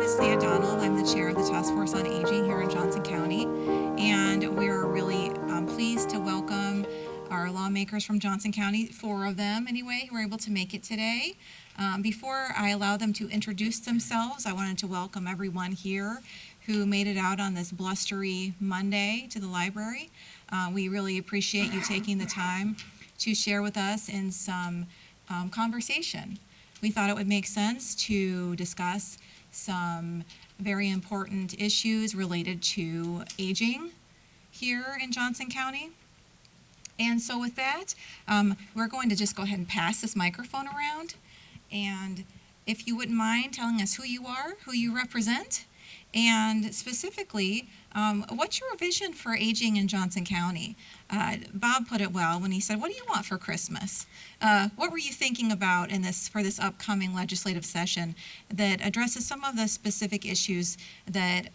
is Leah Donald. I'm the chair of the Task Force on Aging here in Johnson County, and we're really pleased to welcome our lawmakers from Johnson County, 4 of them anyway, who were able to make it today. Before I allow them to introduce themselves, I wanted to welcome everyone here who made it out on this blustery Monday to the library. We really appreciate you taking the time to share with us in some conversation. We thought it would make sense to discuss some very important issues related to aging here in Johnson County. And so with that, we're going to just go ahead and pass this microphone around. And if you wouldn't mind telling us who you are, who you represent, and specifically, what's your vision for aging in Johnson County? Bob put it well when he said, "What do you want for Christmas?" What were you thinking about for this upcoming legislative session that addresses some of the specific issues that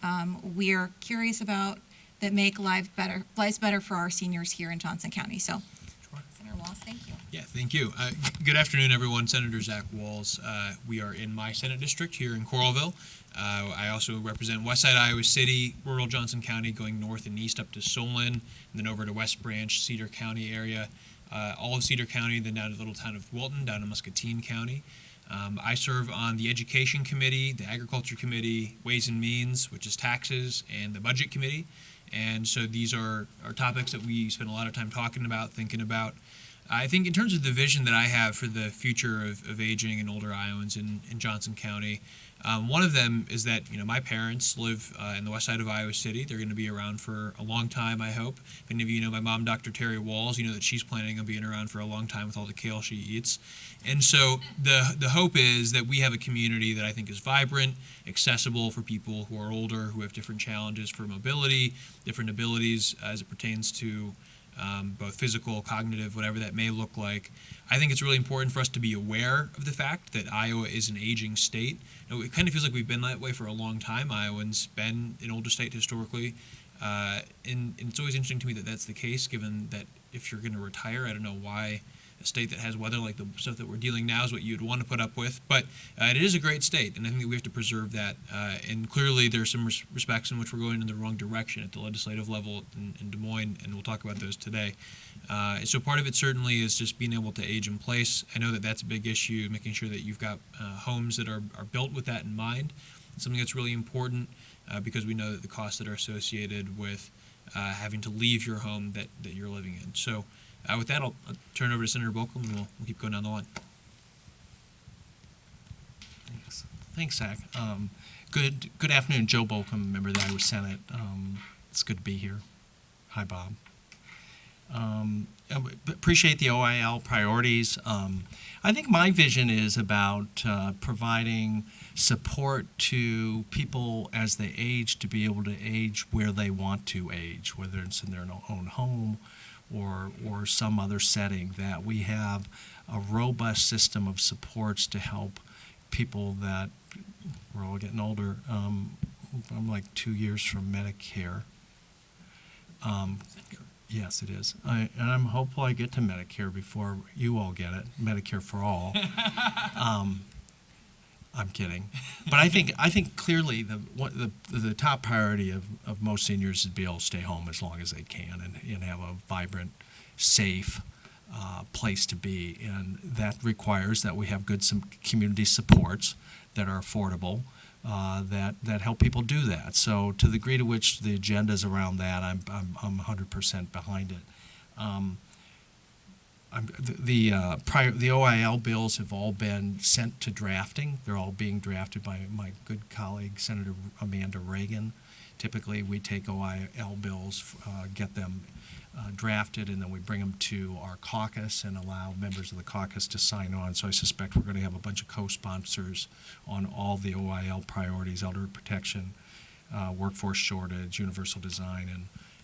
we're curious about that make lives better for our seniors here in Johnson County? So, Senator Walls, thank you. Yeah, thank you. Good afternoon, everyone. Senator Zach Walls. We are in my Senate district here in Coralville. I also represent Westside Iowa City, rural Johnson County, going north and east up to Solon, and then over to West Branch, Cedar County area, all of Cedar County, then down to the little town of Wilton, down to Muscatine County. I serve on the Education Committee, the Agriculture Committee, Ways and Means, which is taxes, and the Budget Committee. And so these are topics that we spend a lot of time talking about, thinking about. I think in terms of the vision that I have for the future of aging and older Iowans in Johnson County, one of them is that, my parents live in the west side of Iowa City. They're going to be around for a long time, I hope. If any of you know my mom, Dr. Terry Walls, you know that she's planning on being around for a long time with all the kale she eats. And so the hope is that we have a community that I think is vibrant, accessible for people who are older, who have different challenges for mobility, different abilities as it pertains to both physical, cognitive, whatever that may look like. I think it's really important for us to be aware of the fact that Iowa is an aging state. It kind of feels like we've been that way for a long time. Iowans been an older state historically, and it's always interesting to me that that's the case, given that if you're going to retire, I don't know why a state that has weather like the stuff that we're dealing now is what you'd want to put up with. But it is a great state, and I think that we have to preserve that. And clearly there's some respects in which we're going in the wrong direction at the legislative level in Des Moines, and we'll talk about those today. So part of it certainly is just being able to age in place. I know that that's a big issue, making sure that you've got homes that are built with that in mind. It's something that's really important because we know that the costs that are associated with having to leave your home that you're living in. So with that, I'll turn it over to Senator Bolcom, and we'll keep going down the line. Thanks, Zach. Good afternoon, Joe Bolcom, member of the Iowa Senate. It's good to be here. Hi, Bob. Appreciate the OIL priorities. I think my vision is about providing support to people as they age to be able to age where they want to age, whether it's in their own home or some other setting, that we have a robust system of supports to help people that we're all getting older. I'm like 2 years from Medicare. Yes, it is. And I'm hopeful I get to Medicare before you all get it, Medicare for all. I'm kidding. But I think clearly the top priority of most seniors is to be able to stay home as long as they can and have a vibrant, safe place to be. And that requires that we have some community supports that are affordable, that help people do that. So to the degree to which the agenda is around that, I'm 100% behind it. The OIL bills have all been sent to drafting. They're all being drafted by my good colleague, Senator Amanda Reagan. Typically, we take OIL bills, get them drafted, and then we bring them to our caucus and allow members of the caucus to sign on. So I suspect we're going to have a bunch of co-sponsors on all the OIL priorities: elder protection, workforce shortage, universal design,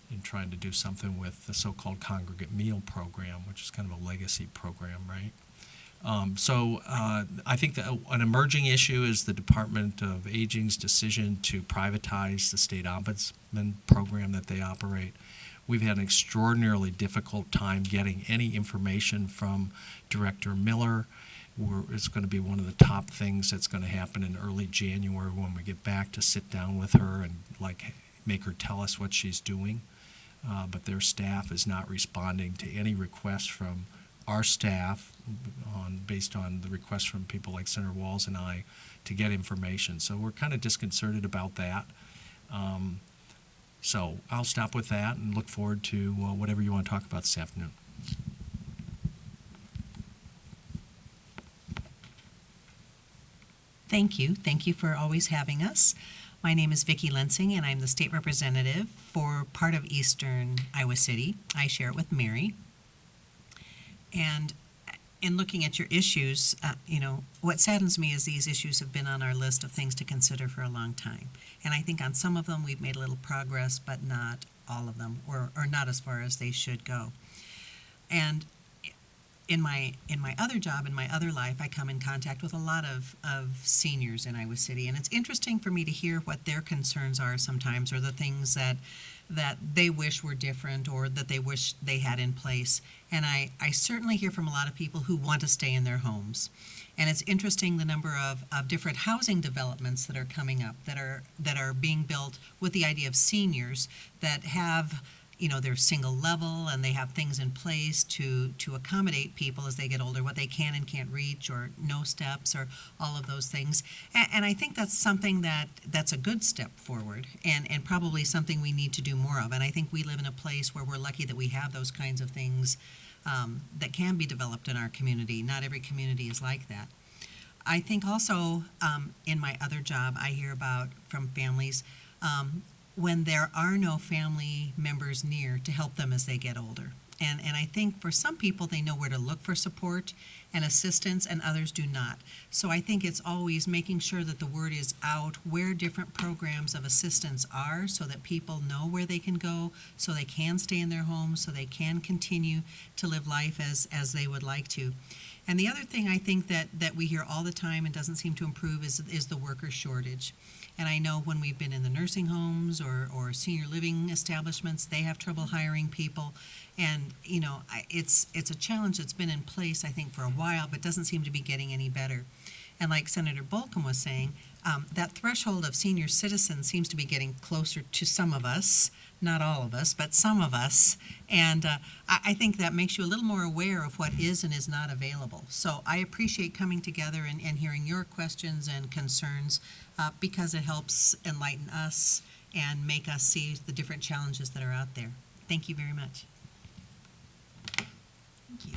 and trying to do something with the so-called congregate meal program, which is kind of a legacy program, right? So I think that an emerging issue is the Department of Aging's decision to privatize the state ombudsman program that they operate. We've had an extraordinarily difficult time getting any information from Director Miller it's going to be one of the top things that's going to happen in early January when we get back to sit down with her and make her tell us what she's doing. But their staff is not responding to any requests from our staff based on the requests from people like Senator Walls and I to get information. So we're kind of disconcerted about that. So I'll stop with that and look forward to whatever you want to talk about this afternoon. Thank you. Thank you for always having us. My name is Vicki Lensing, and I'm the state representative for part of Eastern Iowa City. I share it with Mary. And in looking at your issues, what saddens me is these issues have been on our list of things to consider for a long time. And I think on some of them we've made a little progress, but not all of them, or not as far as they should go. And in my other job, in my other life, I come in contact with a lot of seniors in Iowa City, and it's interesting for me to hear what their concerns are sometimes, or the things that they wish were different, or that they wish they had in place. And I certainly hear from a lot of people who want to stay in their homes. And it's interesting the number of different housing developments that are coming up, that are being built with the idea of seniors that have, they're single level, and they have things in place to accommodate people as they get older, what they can and can't reach, or no steps, or all of those things. And I think that's something that's a good step forward, and probably something we need to do more of. And I think we live in a place where we're lucky that we have those kinds of things that can be developed in our community. Not every community is like that. I think also in my other job, I hear about from families when there are no family members near to help them as they get older. And I think for some people, they know where to look for support and assistance, and others do not. So I think it's always making sure that the word is out where different programs of assistance are, so that people know where they can go, so they can stay in their homes, so they can continue to live life as they would like to. And the other thing I think that we hear all the time and doesn't seem to improve is the worker shortage. And I know when we've been in the nursing homes or senior living establishments, they have trouble hiring people. And, it's a challenge that's been in place, I think, for a while, but doesn't seem to be getting any better. And like Senator Bolcom was saying, that threshold of senior citizens seems to be getting closer to some of us, not all of us, but some of us. And I think that makes you a little more aware of what is and is not available. So I appreciate coming together and hearing your questions and concerns because it helps enlighten us and make us see the different challenges that are out there. Thank you very much. Thank you.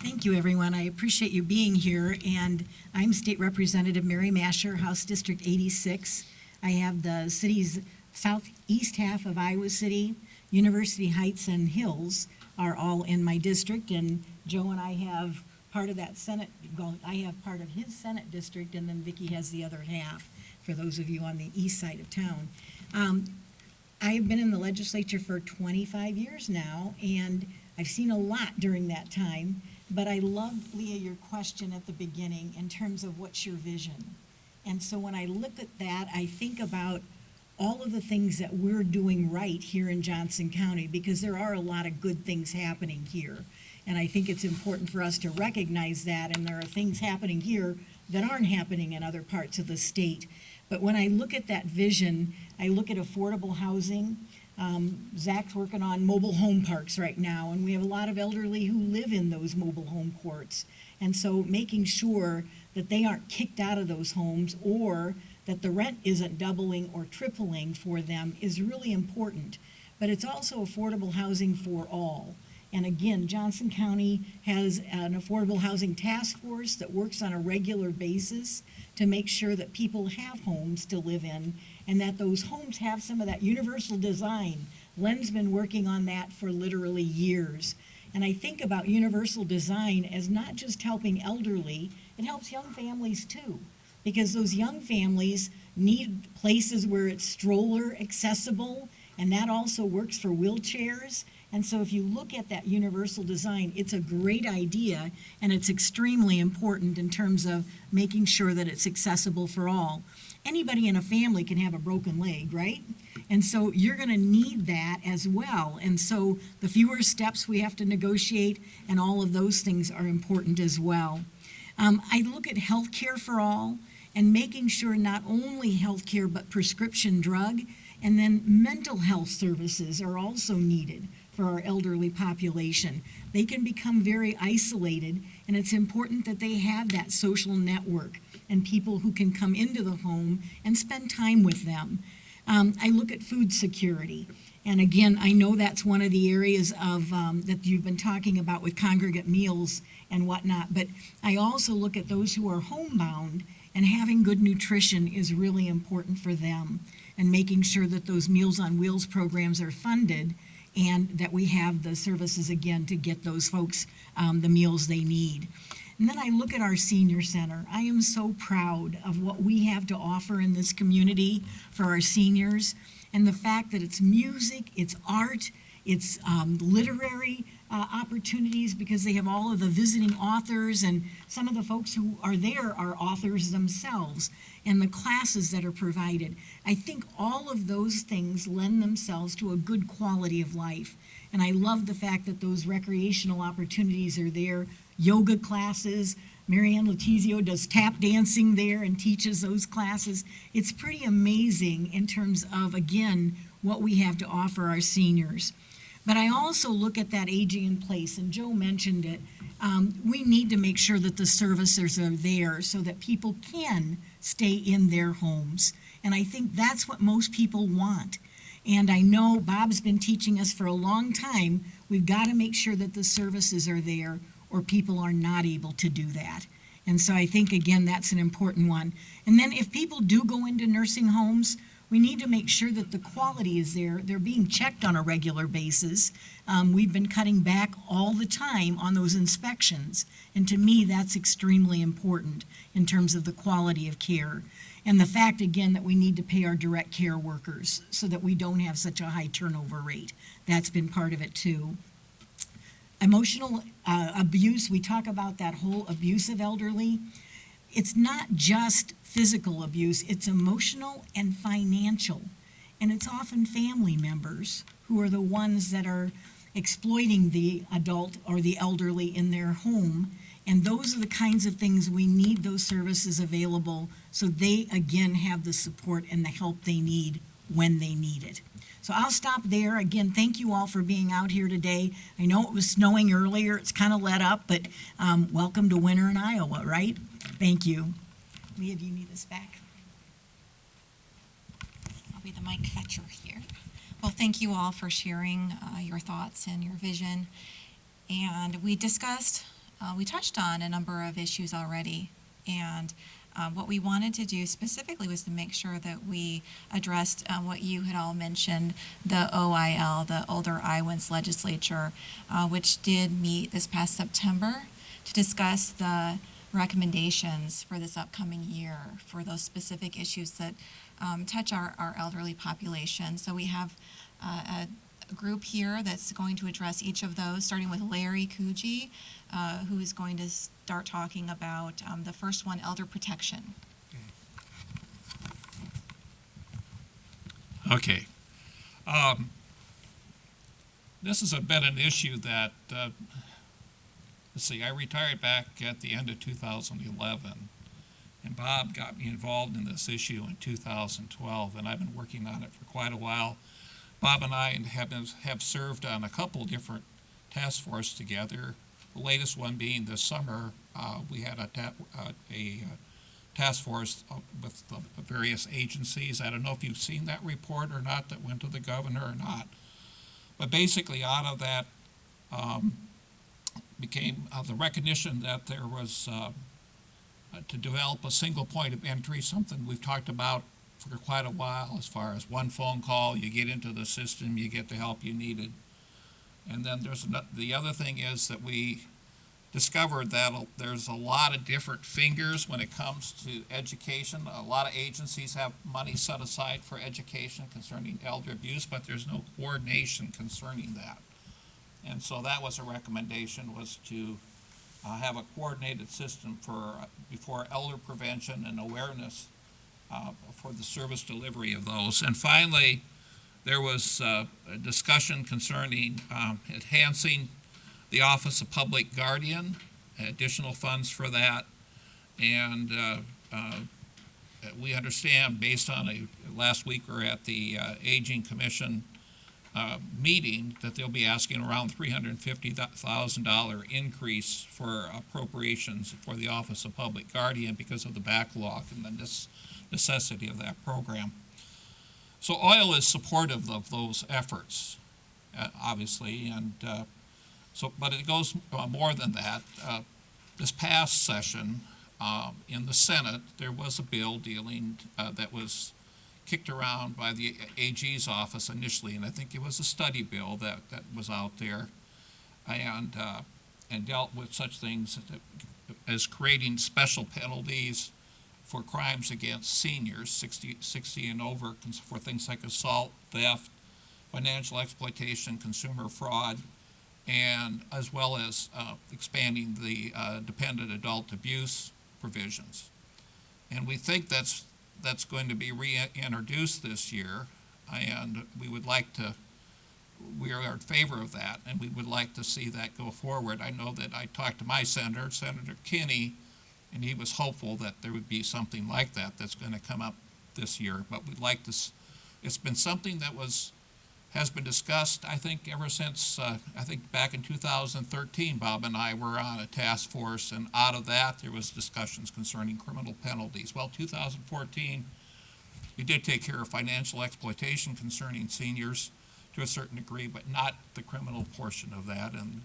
Thank you, everyone. I appreciate you being here, and I'm State Representative Mary Masher, House District 86. I have the city's southeast half of Iowa City, University Heights, and Hills are all in my district, and Joe and I have part of that Senate, well, I have part of his Senate district, and then Vicki has the other half, for those of you on the east side of town. I've been in the legislature for 25 years now, and I've seen a lot during that time. But I loved, Leah, your question at the beginning in terms of what's your vision. And so when I look at that, I think about all of the things that we're doing right here in Johnson County, because there are a lot of good things happening here. And I think it's important for us to recognize that, and there are things happening here that aren't happening in other parts of the state. But when I look at that vision, I look at affordable housing. Zach's working on mobile home parks right now, and we have a lot of elderly who live in those mobile home courts. And so making sure that they aren't kicked out of those homes, or that the rent isn't doubling or tripling for them, is really important. But it's also affordable housing for all. And again, Johnson County has an affordable housing task force that works on a regular basis to make sure that people have homes to live in, and that those homes have some of that universal design. Len's been working on that for literally years. And I think about universal design as not just helping elderly, it helps young families too. Because those young families need places where it's stroller accessible, and that also works for wheelchairs. And so if you look at that universal design, it's a great idea, and it's extremely important in terms of making sure that it's accessible for all. Anybody in a family can have a broken leg, right? And so you're going to need that as well. And so the fewer steps we have to negotiate and all of those things are important as well. I look at health care for all and making sure not only health care but prescription drug and then mental health services are also needed for our elderly population. They can become very isolated, and it's important that they have that social network and people who can come into the home and spend time with them. I look at food security. And again, I know that's one of the areas of that you've been talking about with congregate meals and whatnot, but I also look at those who are homebound, and having good nutrition is really important for them, and making sure that those Meals on Wheels programs are funded and that we have the services again to get those folks the meals they need. And then I look at our senior center. I am so proud of what we have to offer in this community for our seniors, and the fact that it's music, it's art, it's literary opportunities, because they have all of the visiting authors, and some of the folks who are there are authors themselves, and the classes that are provided. I think all of those things lend themselves to a good quality of life. And I love the fact that those recreational opportunities are there, yoga classes. Marianne Letizio does tap dancing there and teaches those classes. It's pretty amazing in terms of, again, what we have to offer our seniors. But I also look at that aging in place, and Joe mentioned it. We need to make sure that the services are there so that people can stay in their homes. And I think that's what most people want. And I know Bob's been teaching us for a long time, we've got to make sure that the services are there or people are not able to do that. And so I think, again, that's an important one. And then if people do go into nursing homes, we need to make sure that the quality is there. They're being checked on a regular basis. We've been cutting back all the time on those inspections. And to me, that's extremely important in terms of the quality of care. And the fact, again, that we need to pay our direct care workers so that we don't have such a high turnover rate. That's been part of it too. Emotional abuse, we talk about that whole abuse of elderly. It's not just physical abuse, it's emotional and financial. And it's often family members who are the ones that are exploiting the adult or the elderly in their home. And those are the kinds of things we need those services available so they, again, have the support and the help they need when they need it. So I'll stop there. Again, thank you all for being out here today. I know it was snowing earlier. It's kind of let up, but welcome to winter in Iowa, right? Thank you. Leah, do you need this back? I'll be the mic fetcher here. Well, thank you all for sharing your thoughts and your vision. And we discussed, we touched on a number of issues already. And what we wanted to do specifically was to make sure that we addressed what you had all mentioned, the OIL, the Older Iowans Legislature, which did meet this past September to discuss the recommendations for this upcoming year for those specific issues that touch our elderly population. So we have a group here that's going to address each of those, starting with Larry Coogee, who is going to start talking about the first one, elder protection. Okay. This has been an issue that, let's see, I retired back at the end of 2011, and Bob got me involved in this issue in 2012, and I've been working on it for quite a while. Bob and I have served on a couple different task forces together. The latest one being this summer, we had a task force with the various agencies. I don't know if you've seen that report or not that went to the governor or not. But basically out of that became the recognition that there was to develop a single point of entry, something we've talked about for quite a while, as far as one phone call, you get into the system, you get the help you needed. And then the other thing is that we discovered that there's a lot of different fingers when it comes to education. A lot of agencies have money set aside for education concerning elder abuse, but there's no coordination concerning that. And so that was a recommendation, was to have a coordinated system before elder prevention and awareness for the service delivery of those. And finally, There was a discussion concerning enhancing the Office of Public Guardian, additional funds for that. And we understand, based on last week we were at the Aging Commission meeting, that they'll be asking around $350,000 increase for appropriations for the Office of Public Guardian because of the backlog and the necessity of that program. So OIL is supportive of those efforts, obviously, and but it goes more than that. This past session in the Senate, there was a bill dealing that was kicked around by the AG's office initially, and I think it was a study bill that was out there, and dealt with such things as creating special penalties for crimes against seniors, 60 and over, for things like assault, theft, financial exploitation, consumer fraud, and as well as expanding the dependent adult abuse provisions. And we think that's going to be reintroduced this year, and we are in favor of that, and we would like to see that go forward. I know that I talked to my senator, Senator Kinney, and he was hopeful that there would be something like that that's going to come up this year. But we'd like to. It's been something that has been discussed, I think, ever since, I think back in 2013, Bob and I were on a task force, and out of that there was discussions concerning criminal penalties. Well, 2014, we did take care of financial exploitation concerning seniors to a certain degree, but not the criminal portion of that, and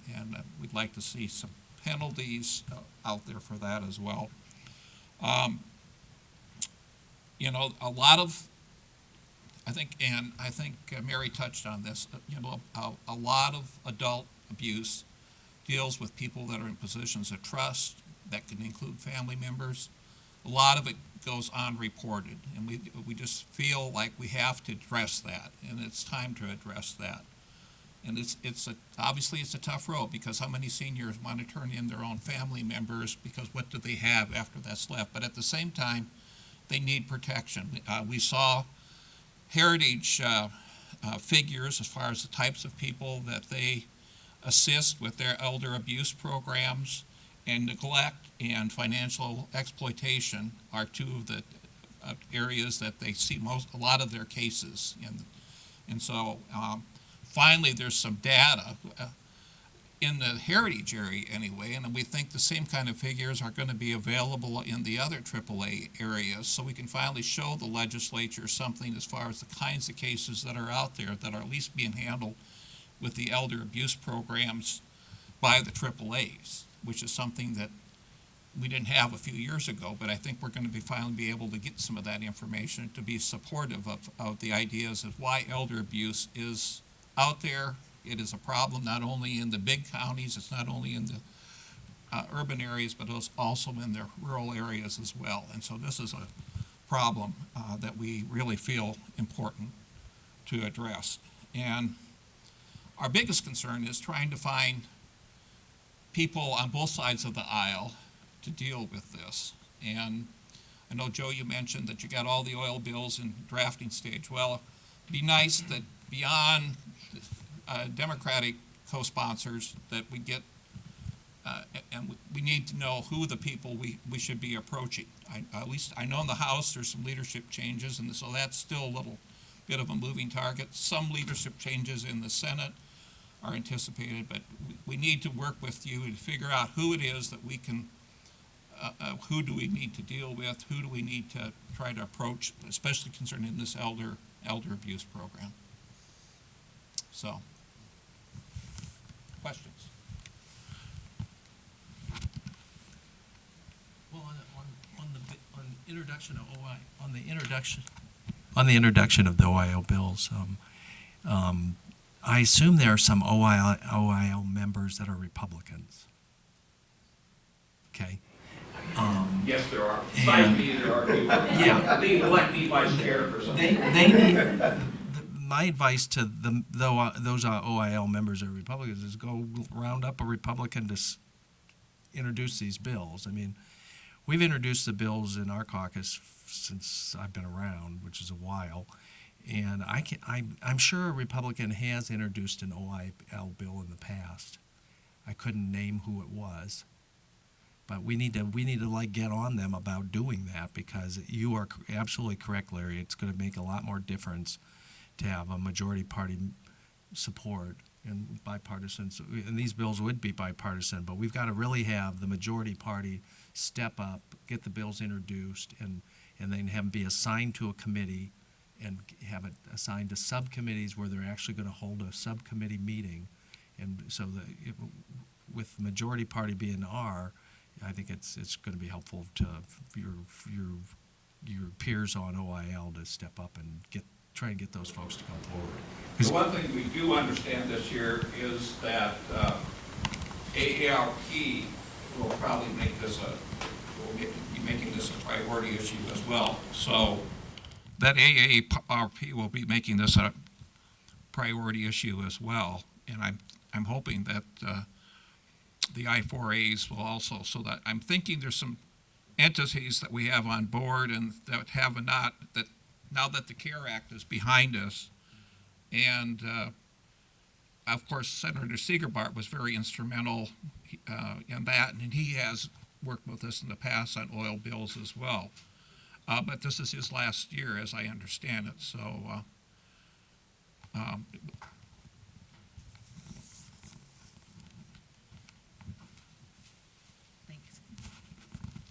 we'd like to see some penalties out there for that as well. A lot of, I think Mary touched on this, a lot of adult abuse deals with people that are in positions of trust. That can include family members. A lot of it goes unreported, and we just feel like we have to address that, and it's time to address that. And obviously it's a tough road, because how many seniors want to turn in their own family members, because what do they have after that's left? But at the same time, they need protection. We saw Heritage figures as far as the types of people that they assist with their elder abuse programs, and neglect and financial exploitation are two of the areas that they see a lot of their cases in. And so finally there's some data in the Heritage area anyway, and we think the same kind of figures are going to be available in the other AAA areas, so we can finally show the legislature something as far as the kinds of cases that are out there that are at least being handled with the elder abuse programs by the AAAs, which is something that we didn't have a few years ago, but I think we're going to finally be able to get some of that information to be supportive of the ideas of why elder abuse is out there. It is a problem not only in the big counties, it's not only in the urban areas, but also in the rural areas as well. And so this is a problem that we really feel important to address. And our biggest concern is trying to find people on both sides of the aisle to deal with this. And I know, Joe, you mentioned that you got all the oil bills in drafting stage. Well, it'd be nice that beyond Democratic co-sponsors that we get, and we need to know who the people we should be approaching. At least I know in the House there's some leadership changes, and so that's still a little bit of a moving target. Some leadership changes in the Senate are anticipated, but we need to work with you to figure out who it is that we can, who do we need to deal with, who do we need to try to approach, especially concerning this elder abuse program. So, questions? Well, on the introduction of the OIL bills, I assume there are some OIL members that are Republicans. Okay. Yes, there are. Besides me, there are people. Yeah. They elect me vice chair or something. They need. My advice to those OIL members that are Republicans is go round up a Republican to introduce these bills. I mean, we've introduced the bills in our caucus since I've been around, which is a while, And I'm sure a Republican has introduced an OIL bill in the past. I couldn't name who it was. But we need to like get on them about doing that, because you are absolutely correct, Larry. It's going to make a lot more difference to have a majority party support and bipartisan. And these bills would be bipartisan, but we've got to really have the majority party step up, get the bills introduced, and then have them be assigned to a committee and have it assigned to subcommittees where they're actually going to hold a subcommittee meeting. And so with the majority party being R, I think it's going to be helpful to your peers on OIL to step up and try and get those folks to come forward. The one thing we do understand this year is that AARP will probably make this be making this a priority issue as well. So that AARP will be making this a priority issue as well, and I'm hoping that the I4As will also. So that I'm thinking there's some entities that we have on board and that have not, that now that the CARE Act is behind us, and of course Senator Segerbart was very instrumental in that, and he has worked with us in the past on oil bills as well. But this is his last year, as I understand it. So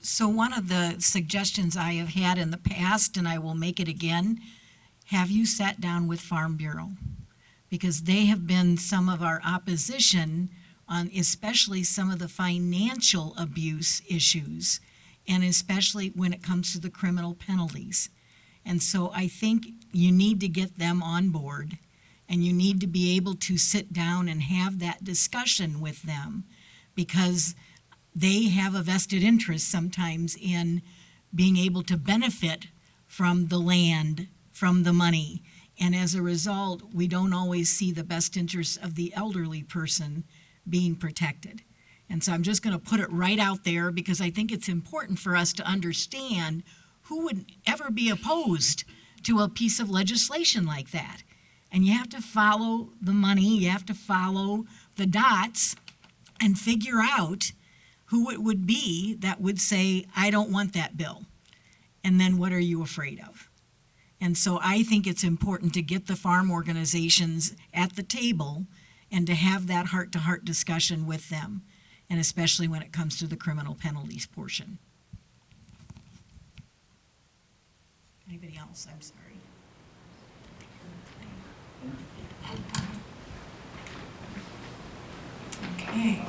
So one of the suggestions I have had in the past, and I will make it again, have you sat down with Farm Bureau? Because they have been some of our opposition on especially some of the financial abuse issues, and especially when it comes to the criminal penalties. And so I think you need to get them on board, and you need to be able to sit down and have that discussion with them, because they have a vested interest sometimes in being able to benefit from the land, from the money. And as a result, we don't always see the best interests of the elderly person being protected. And so I'm just going to put it right out there, because I think it's important for us to understand who would ever be opposed to a piece of legislation like that. And you have to follow the money, you have to follow the dots and figure out who it would be that would say, I don't want that bill. And then what are you afraid of? And so I think it's important to get the farm organizations at the table and to have that heart-to-heart discussion with them, and especially when it comes to the criminal penalties portion. Anybody else? I'm sorry. Okay.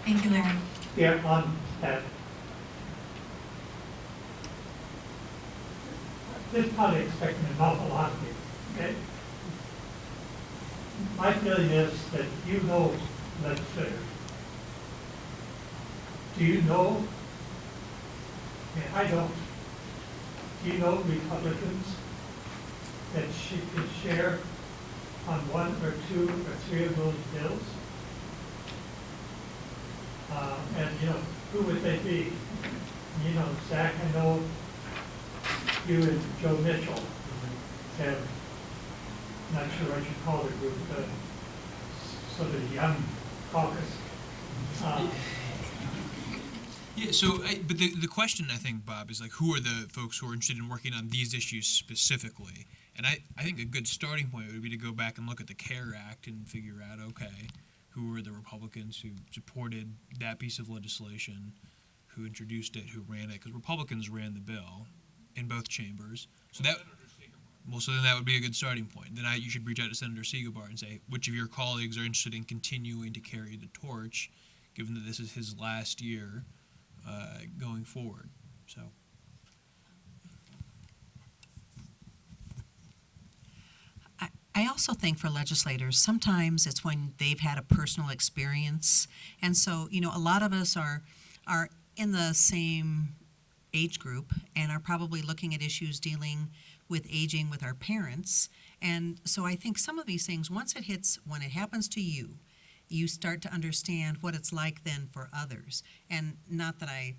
Thank you, Larry. Yeah, on that. This is probably expecting an awful lot of you, okay? My feeling is that you know legislators. Do you know? I don't. Do you know Republicans that could share on one or two or three of those bills? And, who would they be? Zach, I know you and Joe Mitchell have, not sure what you call the group, but sort of young caucus. Yeah, so, but the question, I think, Bob, is like, who are the folks who are interested in working on these issues specifically? And I think a good starting point would be to go back and look at the CARE Act and figure out, okay, who were the Republicans who supported that piece of legislation, who introduced it, who ran it, because Republicans ran the bill in both chambers. So then that would be a good starting point. Then you should reach out to Senator Segerbart and say, which of your colleagues are interested in continuing to carry the torch, given that this is his last year going forward. So. I also think for legislators, sometimes it's when they've had a personal experience. And so, a lot of us are in the same age group and are probably looking at issues dealing with aging with our parents. And so I think some of these things, when it happens to you, you start to understand what it's like then for others. And not that I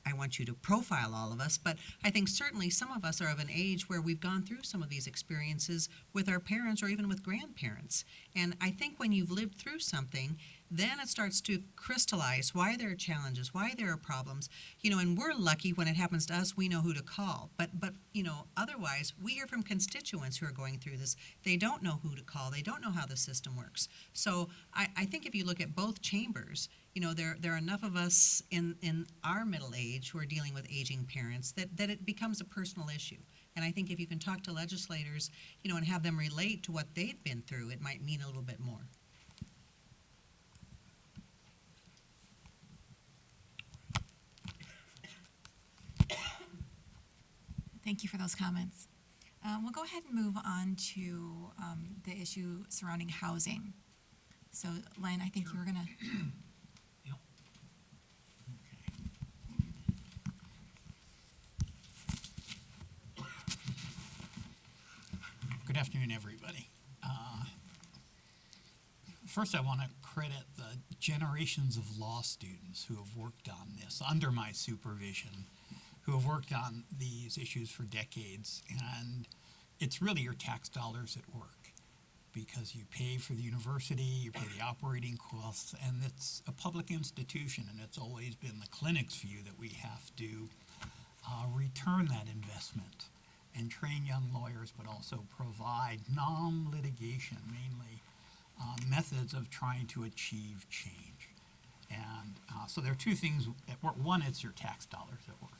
I want you to profile all of us, but I think certainly some of us are of an age where we've gone through some of these experiences with our parents or even with grandparents. And I think when you've lived through something, then it starts to crystallize why there are challenges, why there are problems, and we're lucky when it happens to us, we know who to call. But otherwise, we hear from constituents who are going through this. They don't know who to call. They don't know how the system works. So I think if you look at both chambers, there are enough of us in our middle age who are dealing with aging parents that it becomes a personal issue. And I think if you can talk to legislators, and have them relate to what they've been through, it might mean a little bit more. Thank you for those comments. We'll go ahead and move on to the issue surrounding housing. So, Len, I think you were going to. Yep. Okay. Good afternoon, everybody. First, I want to credit the generations of law students who have worked on this under my supervision, who have worked on these issues for decades, and it's really your tax dollars at work, because you pay for the university, you pay the operating costs, and it's a public institution, and it's always been the clinic's view that we have to return that investment and train young lawyers, but also provide non-litigation, mainly methods of trying to achieve change. And so there are two things at work. One, it's your tax dollars at work.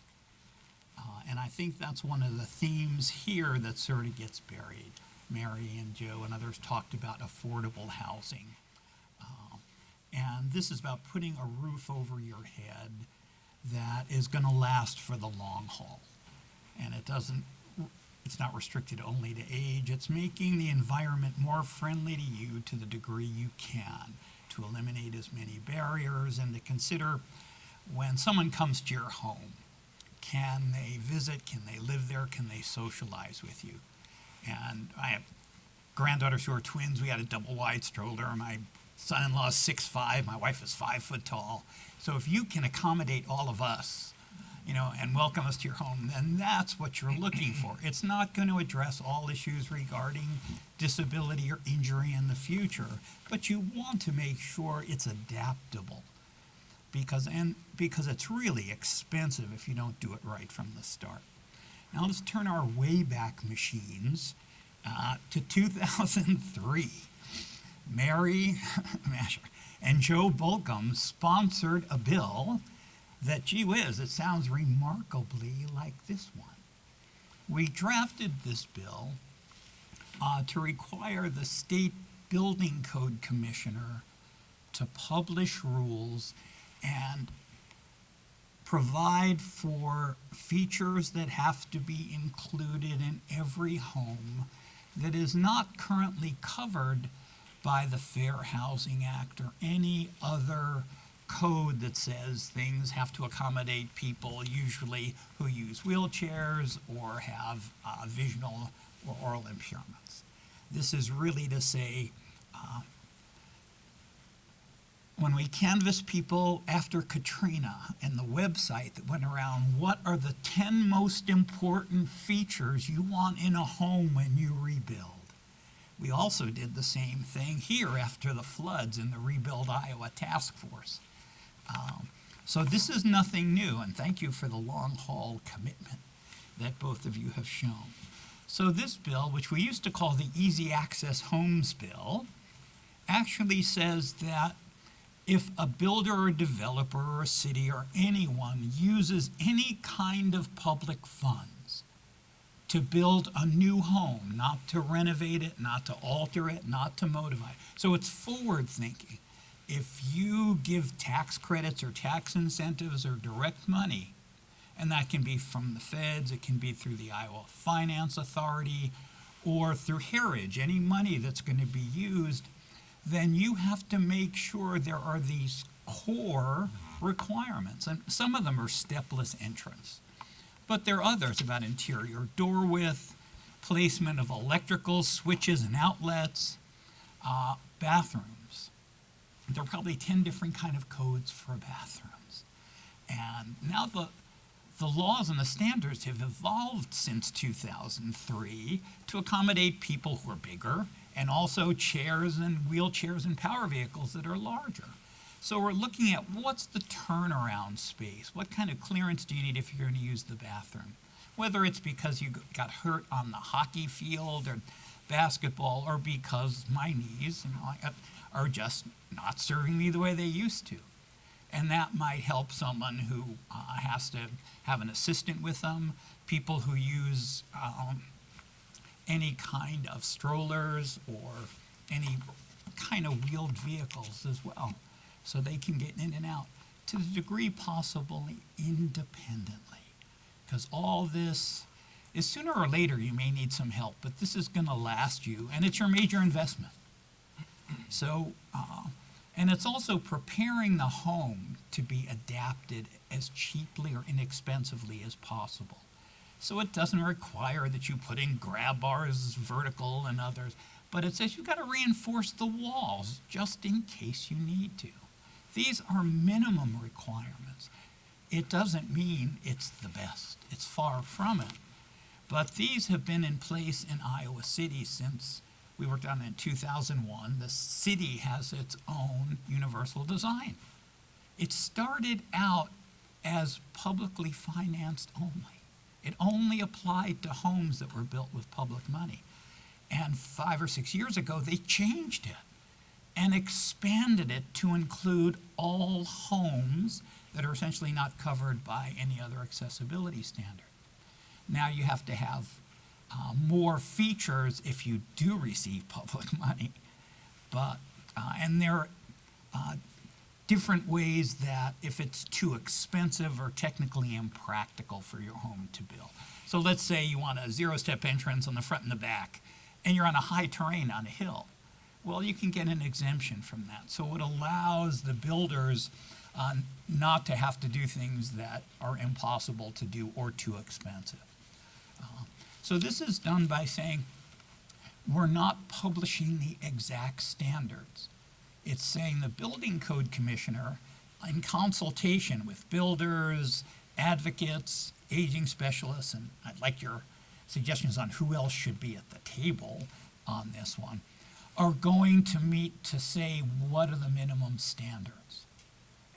And I think that's one of the themes here that sort of gets buried. Mary and Joe and others talked about affordable housing. And this is about putting a roof over your head that is going to last for the long haul. And it's not restricted only to age. It's making the environment more friendly to you to the degree you can, to eliminate as many barriers and to consider when someone comes to your home, can they visit, can they live there, can they socialize with you? And I have granddaughters who are twins. We had a double wide stroller. My son-in-law is 6'5", my wife is 5 foot tall. So if you can accommodate all of us, and welcome us to your home, then that's what you're looking for. It's not going to address all issues regarding disability or injury in the future, but you want to make sure it's adaptable, because it's really expensive if you don't do it right from the start. Now let's turn our Wayback Machines to 2003. Mary Masher and Joe Bolcom sponsored a bill that, gee whiz, it sounds remarkably like this one. We drafted this bill to require the state building code commissioner to publish rules and provide for features that have to be included in every home that is not currently covered by the Fair Housing Act or any other code that says things have to accommodate people usually who use wheelchairs or have visual or oral impairments. This is really to say, when we canvassed people after Katrina and the website that went around, what are the 10 most important features you want in a home when you rebuild? We also did the same thing here after the floods in the Rebuild Iowa Task Force. So this is nothing new, and thank you for the long haul commitment that both of you have shown. So this bill, which we used to call the Easy Access Homes Bill, actually says that if a builder or developer or a city or anyone uses any kind of public funds to build a new home, not to renovate it, not to alter it, not to modify it. So it's forward thinking. If you give tax credits or tax incentives or direct money, and that can be from the feds, it can be through the Iowa Finance Authority, or through Heritage, any money that's going to be used, then you have to make sure there are these core requirements. And some of them are stepless entrance. But there are others about interior door width, placement of electrical switches and outlets, bathrooms. There are probably 10 different kind of codes for bathrooms. And now the laws and the standards have evolved since 2003 to accommodate people who are bigger, and also chairs and wheelchairs and power vehicles that are larger. So we're looking at what's the turnaround space? What kind of clearance do you need if you're going to use the bathroom? Whether it's because you got hurt on the hockey field or basketball, or because my knees, are just not serving me the way they used to. And that might help someone who has to have an assistant with them, people who use any kind of strollers or any kind of wheeled vehicles as well, so they can get in and out to the degree possible independently. Because all this is, sooner or later you may need some help, but this is going to last you, and it's your major investment. So, and it's also preparing the home to be adapted as cheaply or inexpensively as possible. So it doesn't require that you put in grab bars vertical and others, but it says you've got to reinforce the walls just in case you need to. These are minimum requirements. It doesn't mean it's the best. It's far from it. But these have been in place in Iowa City since we worked on it in 2001. The city has its own universal design. It started out as publicly financed only. It only applied to homes that were built with public money. And 5 or 6 years ago, they changed it and expanded it to include all homes that are essentially not covered by any other accessibility standard. Now you have to have more features if you do receive public money, but and there are different ways that if it's too expensive or technically impractical for your home to build. So let's say you want a zero-step entrance on the front and the back, and you're on a high terrain on a hill. Well, you can get an exemption from that. So it allows the builders not to have to do things that are impossible to do or too expensive. So this is done by saying we're not publishing the exact standards. It's saying the building code commissioner, in consultation with builders, advocates, aging specialists, and I'd like your suggestions on who else should be at the table on this one, are going to meet to say what are the minimum standards.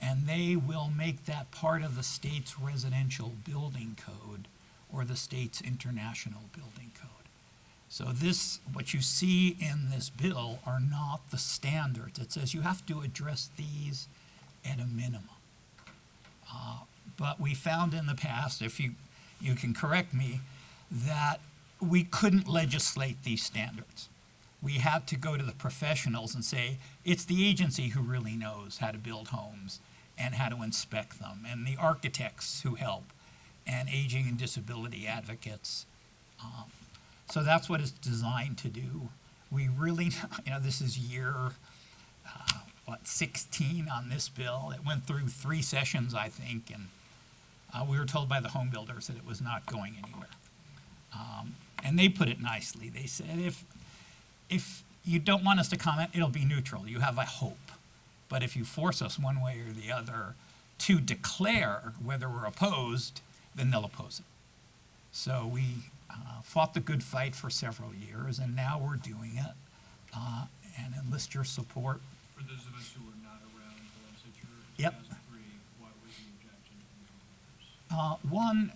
And they will make that part of the state's residential building code or the state's international building code. So this, what you see in this bill are not the standards. It says you have to address these at a minimum. But we found in the past, if you can correct me, that we couldn't legislate these standards. We had to go to the professionals and say, it's the agency who really knows how to build homes and how to inspect them, and the architects who help, and aging and disability advocates. So that's what it's designed to do. We really, this is year, 16 on this bill. It went through 3 sessions, I think, and we were told by the home builders that it was not going anywhere. And they put it nicely. They said, if you don't want us to comment, it'll be neutral. You have a hope. But if you force us one way or the other to declare whether we're opposed, then they'll oppose it. So we fought the good fight for several years, and now we're doing it, and enlist your support. For those of us who were not around the legislature in Yep. 2003, what was the objection from the homeowners? One,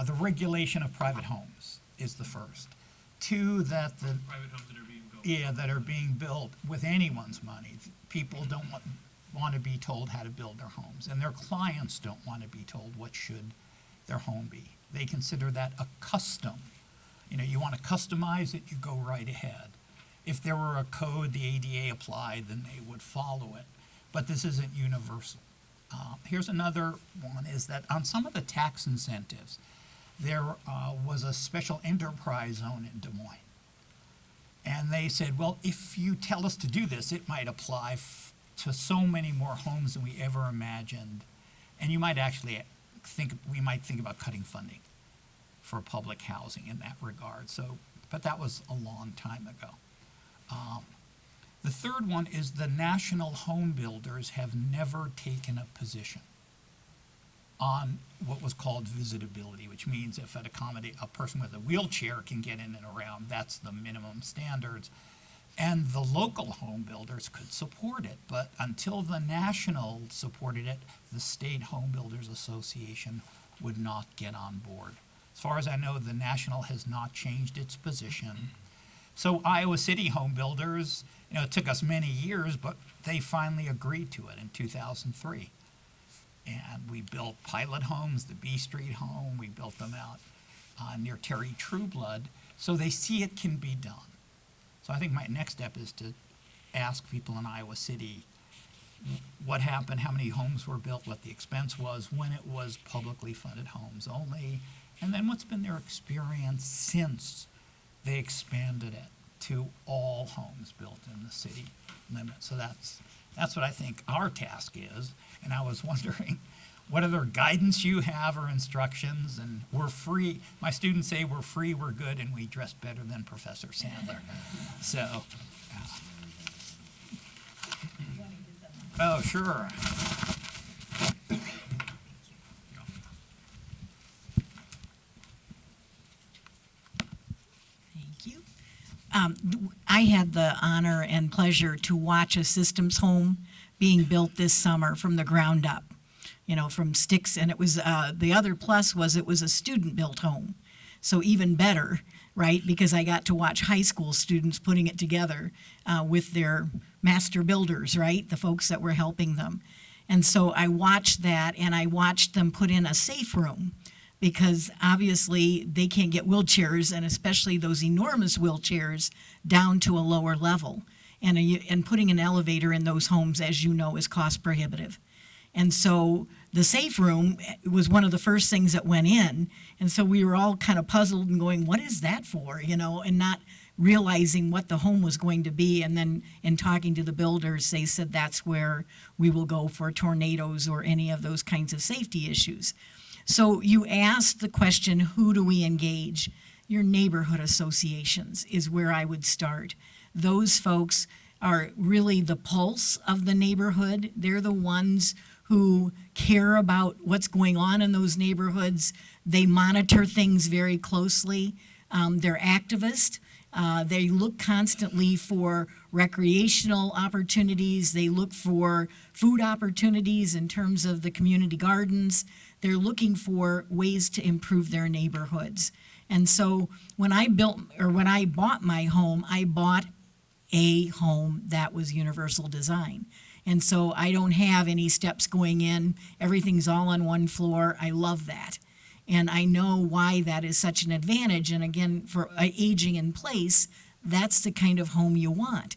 the regulation of private homes is the first. 2, that the Private homes that are being built. that are being built with anyone's money. People don't want to be told how to build their homes, and their clients don't want to be told what should their home be. They consider that a custom. You want to customize it, you go right ahead. If there were a code the ADA applied, then they would follow it. But this isn't universal. Here's another one, is that on some of the tax incentives, there was a special enterprise zone in Des Moines. And they said, well, if you tell us to do this, it might apply to so many more homes than we ever imagined. And you might actually we might think about cutting funding for public housing in that regard. So, but that was a long time ago. The third one is the national home builders have never taken a position on what was called visitability, which means if a person with a wheelchair can get in and around, that's the minimum standards. And the local home builders could support it, but until the national supported it, the State Home Builders Association would not get on board. As far as I know, the national has not changed its position. So Iowa City home builders, it took us many years, but they finally agreed to it in 2003. And we built pilot homes, the B Street home, we built them out near Terry Trueblood, so they see it can be done. So I think my next step is to ask people in Iowa City what happened, how many homes were built, what the expense was when it was publicly funded homes only, and then what's been their experience since they expanded it to all homes built in the city limit. So that's what I think our task is. And I was wondering what other guidance you have or instructions. And we're free. My students say we're free, we're good, and we dress better than Professor Sandler. So, oh, sure. Thank you. I had the honor and pleasure to watch a systems home being built this summer from the ground up, from sticks. And it was, the other plus was it was a student-built home. So even better, right? Because I got to watch high school students putting it together with their master builders, right? The folks that were helping them. And so I watched that, and I watched them put in a safe room, because obviously they can't get wheelchairs, and especially those enormous wheelchairs, down to a lower level. And putting an elevator in those homes, as you know, is cost prohibitive. And so the safe room was one of the first things that went in. And so we were all kind of puzzled and going, what is that for? And not realizing what the home was going to be. And then in talking to the builders, they said that's where we will go for tornadoes or any of those kinds of safety issues. So you asked the question, who do we engage? Your neighborhood associations is where I would start. Those folks are really the pulse of the neighborhood. They're the ones who care about what's going on in those neighborhoods. They monitor things very closely. They're activists. They look constantly for recreational opportunities. They look for food opportunities in terms of the community gardens. They're looking for ways to improve their neighborhoods. And so when I bought my home, I bought a home that was universal design. And so I don't have any steps going in. Everything's all on one floor. I love that. And I know why that is such an advantage. And again, for aging in place, that's the kind of home you want.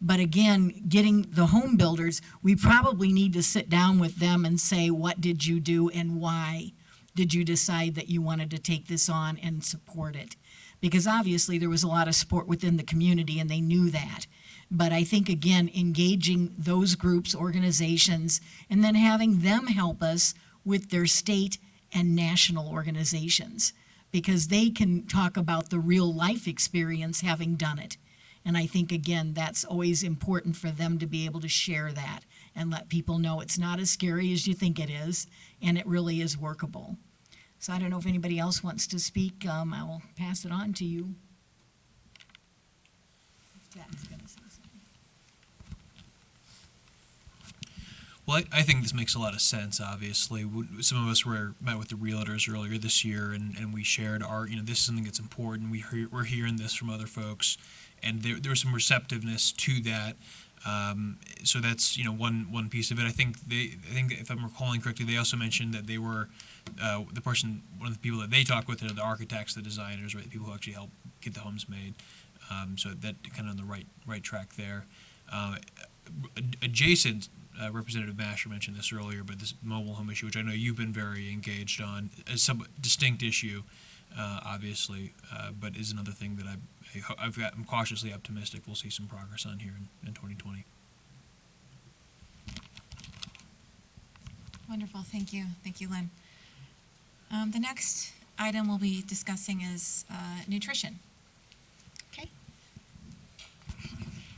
But again, getting the home builders, we probably need to sit down with them and say, what did you do and why did you decide that you wanted to take this on and support it? Because obviously there was a lot of support within the community and they knew that. But I think, again, engaging those groups, organizations, and then having them help us with their state and national organizations, because they can talk about the real life experience having done it. And I think, again, that's always important for them to be able to share that and let people know it's not as scary as you think it is, and it really is workable. So I don't know if anybody else wants to speak. I will pass it on to you. Jack's gonna say something. Well, I think this makes a lot of sense, obviously. Some of us met with the realtors earlier this year, and we shared this is something that's important. We're hearing this from other folks, and there was some receptiveness to that. So that's, one piece of it. I think if I'm recalling correctly, they also mentioned that they were one of the people that they talk with are the architects, the designers, right? The people who actually help get the homes made. So that kind of on the right track there. Adjacent, Representative Masher mentioned this earlier, but this mobile home issue, which I know you've been very engaged on, is some distinct issue, obviously, but is another thing that I'm cautiously optimistic we'll see some progress on here in 2020. Wonderful, thank you, Lynn. The next item we'll be discussing is nutrition. Okay.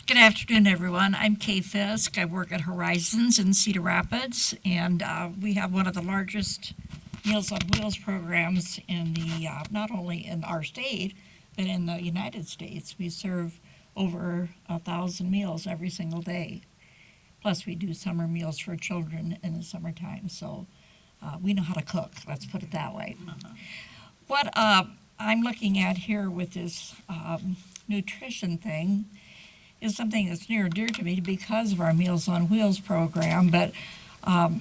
Good afternoon, everyone. I'm Kay Fisk. I work at Horizons in Cedar Rapids, and we have one of the largest Meals on Wheels programs in the, not only in our state, but in the United States. We serve over 1,000 meals every single day. Plus, we do summer meals for children in the summertime, so we know how to cook, let's put it that way. What I'm looking at here with this nutrition thing is something that's near and dear to me because of our Meals on Wheels program, but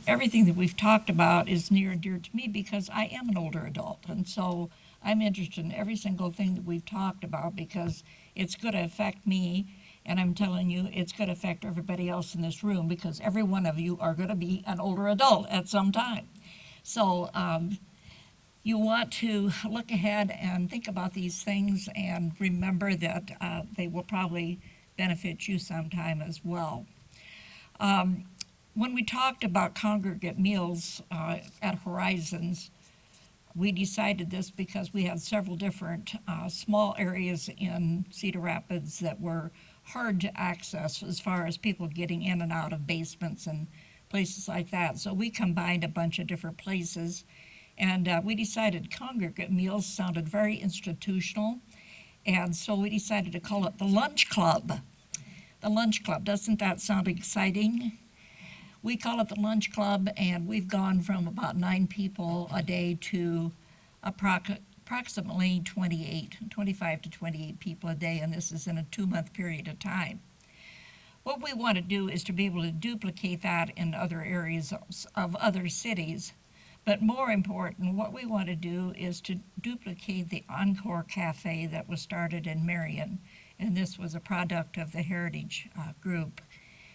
everything that we've talked about is near and dear to me because I am an older adult, and so I'm interested in every single thing that we've talked about because it's going to affect me, and I'm telling you, it's going to affect everybody else in this room because every one of you are going to be an older adult at some time. So you want to look ahead and think about these things and remember that they will probably benefit you sometime as well. When we talked about congregate meals at Horizons, we decided this because we had several different small areas in Cedar Rapids that were hard to access as far as people getting in and out of basements and places like that. So we combined a bunch of different places, and we decided congregate meals sounded very institutional, and so we decided to call it the Lunch Club. The Lunch Club, doesn't that sound exciting? We call it the Lunch Club, and we've gone from about 9 people a day to approximately 25 to 28 people a day, and this is in a 2-month period of time. What we want to do is to be able to duplicate that in other areas of other cities, but more important, what we want to do is to duplicate the Encore Cafe that was started in Marion, and this was a product of the Heritage Group,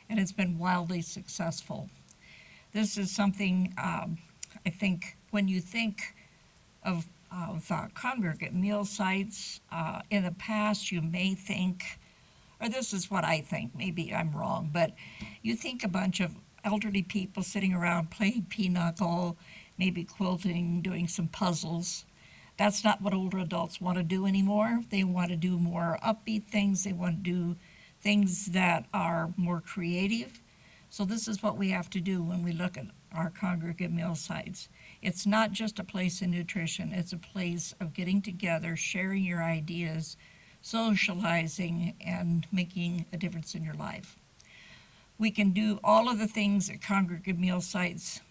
and it's been wildly successful. This is something, I think, when you think of congregate meal sites, in the past you may think, or this is what I think, maybe I'm wrong, but you think a bunch of elderly people sitting around playing pinochle, maybe quilting, doing some puzzles. That's not what older adults want to do anymore. They want to do more upbeat things. They want to do things that are more creative. So this is what we have to do when we look at our congregate meal sites. It's not just a place of nutrition, it's a place of getting together, sharing your ideas, socializing, and making a difference in your life. We can do all of the things at congregate meal sites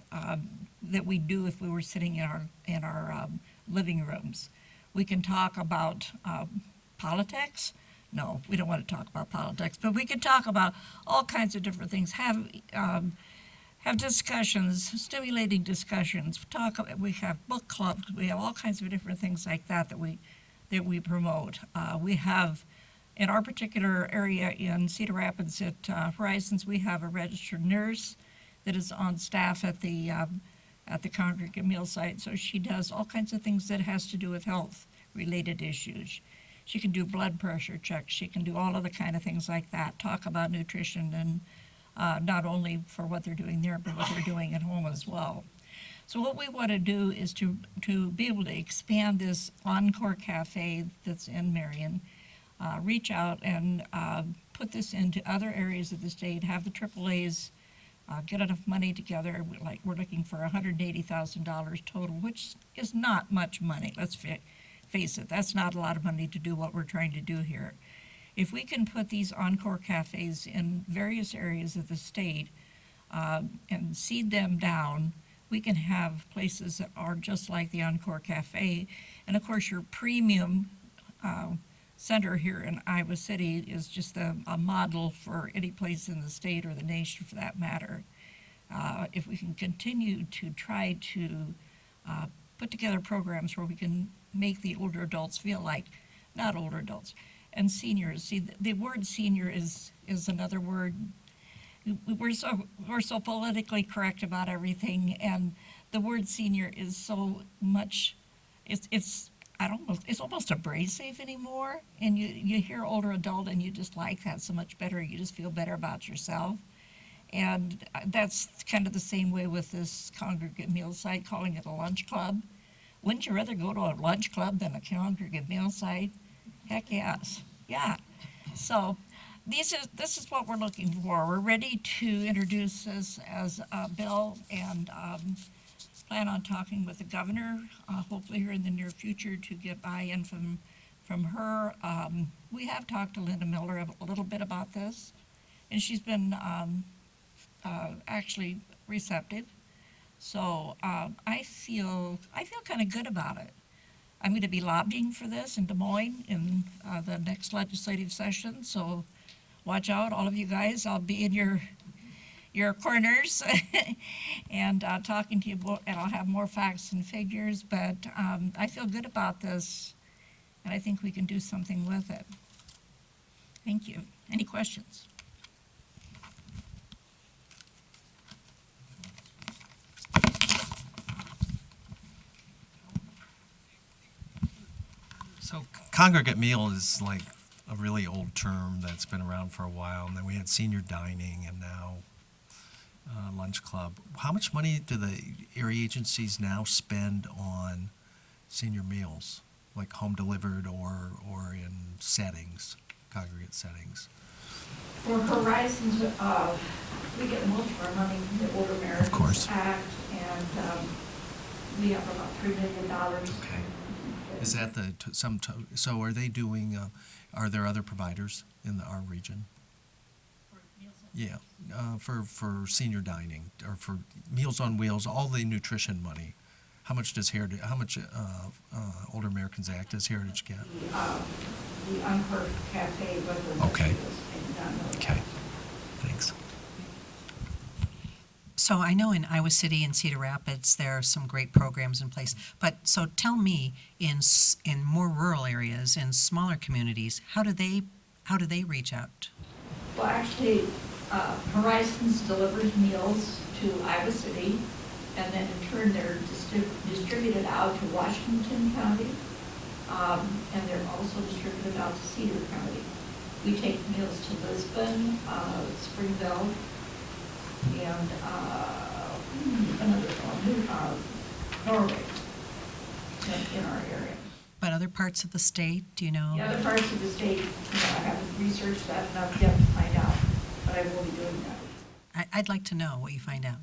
that we do if we were sitting in our living rooms. We can talk about politics. No, we don't want to talk about politics, but we can talk about all kinds of different things. Have discussions, stimulating discussions. We have book clubs. We have all kinds of different things like that that we promote. We have, in our particular area in Cedar Rapids at Horizons, we have a registered nurse that is on staff at the congregate meal site. So she does all kinds of things that has to do with health-related issues. She can do blood pressure checks. She can do all of the kind of things like that, talk about nutrition, and not only for what they're doing there, but what they're doing at home as well. So what we want to do is to be able to expand this Encore Cafe that's in Marion, reach out and put this into other areas of the state, have the AAAs get enough money together. We're looking for $180,000 total, which is not much money. Let's face it, that's not a lot of money to do what we're trying to do here. If we can put these Encore Cafes in various areas of the state and seed them down, we can have places that are just like the Encore Cafe. And of course, your premium center here in Iowa City is just a model for any place in the state or the nation for that matter. If we can continue to try to put together programs where we can make the older adults feel like, not older adults, and seniors. See, the word senior is another word. We're so politically correct about everything, and the word senior is so much, it's almost abrasive anymore, and you hear older adult and you just like that so much better. You just feel better about yourself. And that's kind of the same way with this congregate meal site, calling it a lunch club. Wouldn't you rather go to a lunch club than a congregate meal site? Heck yes. Yeah. So this is what we're looking for. We're ready to introduce this as a bill, and plan on talking with the governor, hopefully here in the near future, to get buy-in from her. We have talked to Linda Miller a little bit about this, and she's been actually receptive. So I feel kind of good about it. I'm going to be lobbying for this in Des Moines in the next legislative session. So watch out, all of you guys. I'll be in your corners and talking to you, and I'll have more facts and figures. But I feel good about this, and I think we can do something with it. Thank you. Any questions? So congregate meal is like a really old term that's been around for a while, and then we had senior dining and now lunch club. How much money do the area agencies now spend on senior meals, like home delivered or in settings, congregate settings? For Horizons, we get most of our money from the Older Iowans Act, and we have about $3 million. Okay. Is that so are they doing, are there other providers in our region? Yeah, for senior dining, or for Meals on Wheels, all the nutrition money. How much does Older Americans Act does Heritage get? The Uncorked Cafe was Okay. Okay, thanks. So I know in Iowa City and Cedar Rapids, there are some great programs in place. But so tell me, in more rural areas, in smaller communities, how do they reach out? Well, actually, Horizons delivers meals to Iowa City, and then in turn they're distributed out to Washington County, and they're also distributed out to Cedar County. We take meals to Lisbon, Springville, and another one, Norway, in our area. But other parts of the state, do you know? The other parts of the state, I haven't researched that enough yet to find out, but I will be doing that. I'd like to know what you find out.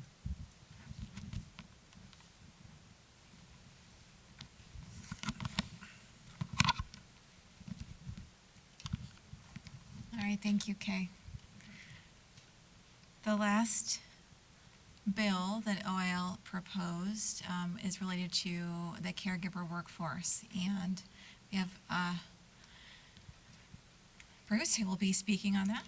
All right, thank you, Kay. The last bill that OIL proposed is related to the caregiver workforce, and we have Bruce, who will be speaking on that.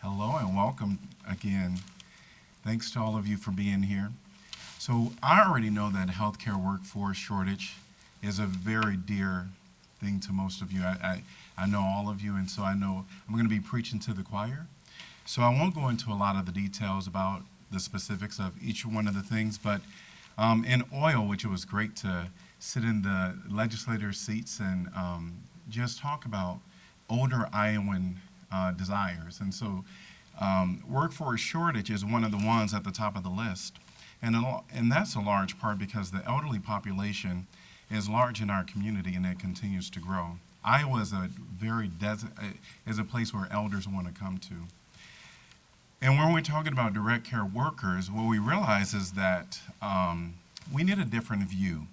Hello and welcome again. Thanks to all of you for being here. So I already know that healthcare workforce shortage is a very dear thing to most of you. I know all of you, and so I know I'm going to be preaching to the choir. So I won't go into a lot of the details about the specifics of each one of the things, but in oil, which it was great to sit in the legislator seats and just talk about older Iowan desires. And so workforce shortage is one of the ones at the top of the list. And that's a large part because the elderly population is large in our community and it continues to grow. Iowa is is a place where elders want to come to. And when we're talking about direct care workers, what we realize is that we need a different view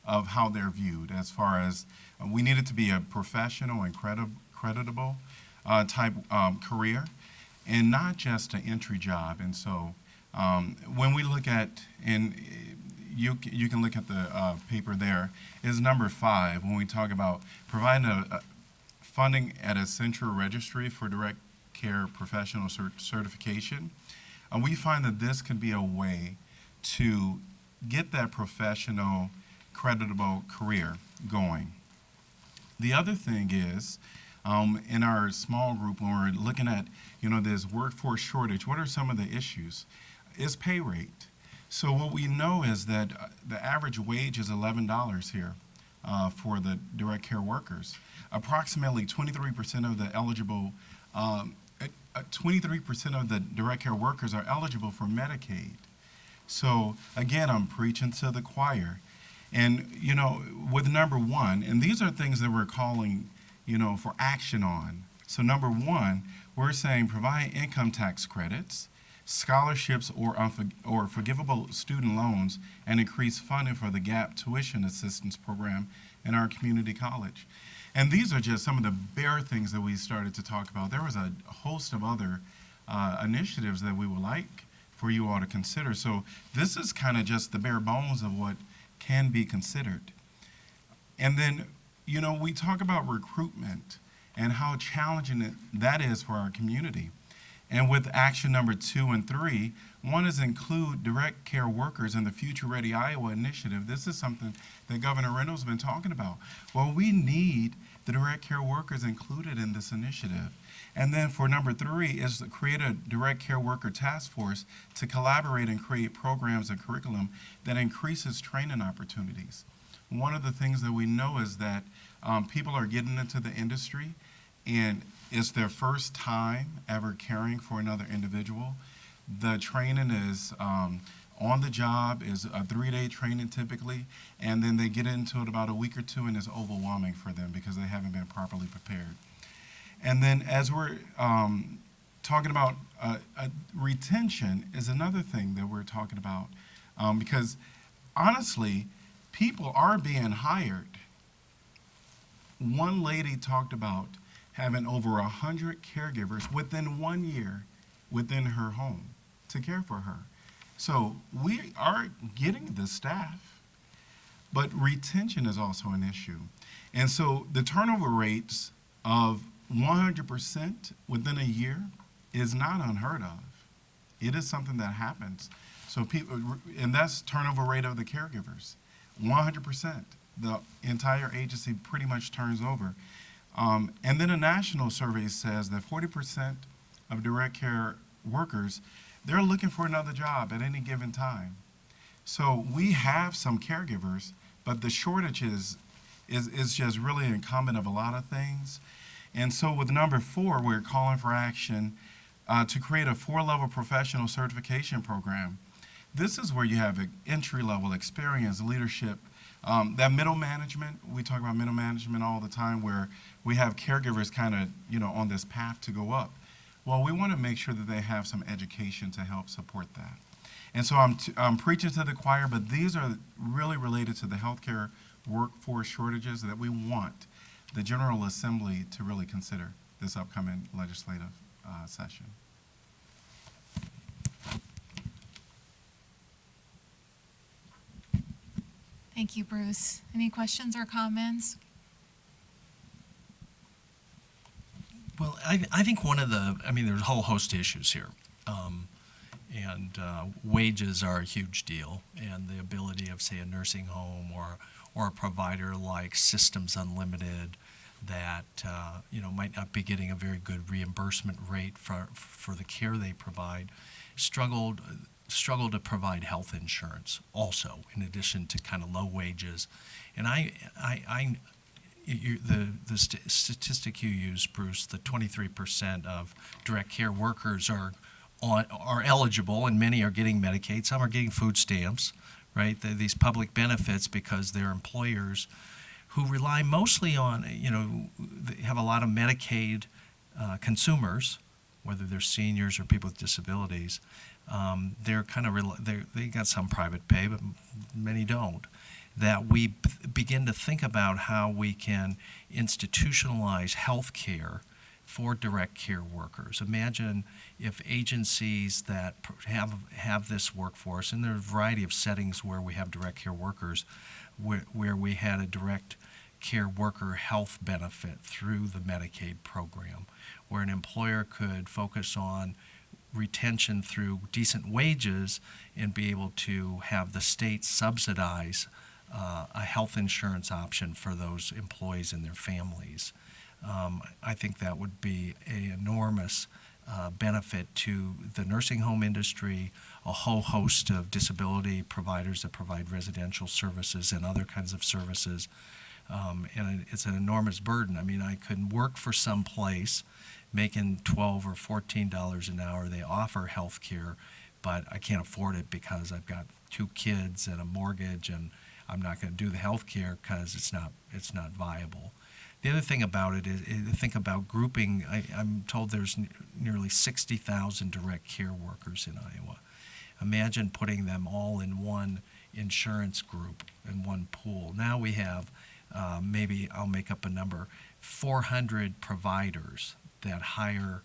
of how they're viewed, as far as we need it to be a professional and creditable type career, and not just an entry job. And so when we look at, and you can look at the paper there, is number 5, when we talk about providing a funding at a central registry for direct care professional certification. We find that this can be a way to get that professional, creditable career going. The other thing is, in our small group, when we're looking at, this workforce shortage, what are some of the issues? Is pay rate. So what we know is that the average wage is $11 here for the direct care workers. Approximately 23% of the eligible 23% of the direct care workers are eligible for Medicaid. So again, I'm preaching to the choir. And with number 1, and these are things that we're calling, for action on. So number one, we're saying provide income tax credits, scholarships or forgivable student loans, and increase funding for the GAP tuition assistance program in our community college. And these are just some of the bare things that we started to talk about. There was a host of other initiatives that we would like for you all to consider. So this is kind of just the bare bones of what can be considered. And then, we talk about recruitment and how challenging that is for our community. And with action number 2 and 3, one is include direct care workers in the Future Ready Iowa initiative. This is something that Governor Reynolds has been talking about. Well, we need the direct care workers included in this initiative. And then for number 3 is to create a direct care worker task force to collaborate and create programs and curriculum that increases training opportunities. One of the things that we know is that people are getting into the industry and it's their first time ever caring for another individual. The training is on the job, is a 3-day training typically, and then they get into it about a week or 2 and it's overwhelming for them because they haven't been properly prepared. And then as we're talking about retention is another thing that we're talking about because honestly, people are being hired. One lady talked about having over 100 caregivers within 1 year within her home to care for her. So we are getting the staff, but retention is also an issue. And so the turnover rates of 100% within a year is not unheard of. It is something that happens. So people, and that's turnover rate of the caregivers, 100%. The entire agency pretty much turns over. And then a national survey says that 40% of direct care workers, they're looking for another job at any given time. So we have some caregivers, but the shortage is just really incumbent of a lot of things. And so with number 4, we're calling for action to create a 4-level professional certification program. This is where you have entry-level experience, leadership, that middle management. We talk about middle management all the time where we have caregivers kind of, on this path to go up. Well, we want to make sure that they have some education to help support that. And so I'm preaching to the choir, but these are really related to the healthcare workforce shortages that we want the General Assembly to really consider this upcoming legislative session. Thank you, Bruce. Any questions or comments? Well, I think there's a whole host of issues here. Wages are a huge deal, and the ability of, say, a nursing home or a provider like Systems Unlimited that might not be getting a very good reimbursement rate for the care they provide, struggle to provide health insurance also, in addition to kind of low wages. And the statistic you used, Bruce, the 23% of direct care workers are eligible, and many are getting Medicaid. Some are getting food stamps, right? These public benefits because their employers, who rely mostly on, they have a lot of Medicaid consumers, whether they're seniors or people with disabilities. They're kind of they got some private pay, but many don't. That we begin to think about how we can institutionalize health care for direct care workers. Imagine if agencies that have this workforce, and there are a variety of settings where we have direct care workers, where we had a direct care worker health benefit through the Medicaid program, where an employer could focus on retention through decent wages and be able to have the state subsidize a health insurance option for those employees and their families. I think that would be an enormous benefit to the nursing home industry, a whole host of disability providers that provide residential services and other kinds of services. And it's an enormous burden. I mean, I could work for some place making $12 or $14 an hour. They offer health care, but I can't afford it because I've got 2 kids and a mortgage, and I'm not going to do the health care because it's not viable. The other thing about it is think about grouping. I'm told there's nearly 60,000 direct care workers in Iowa. Imagine putting them all in one insurance group, in one pool. Now we have, maybe I'll make up a number, 400 providers that hire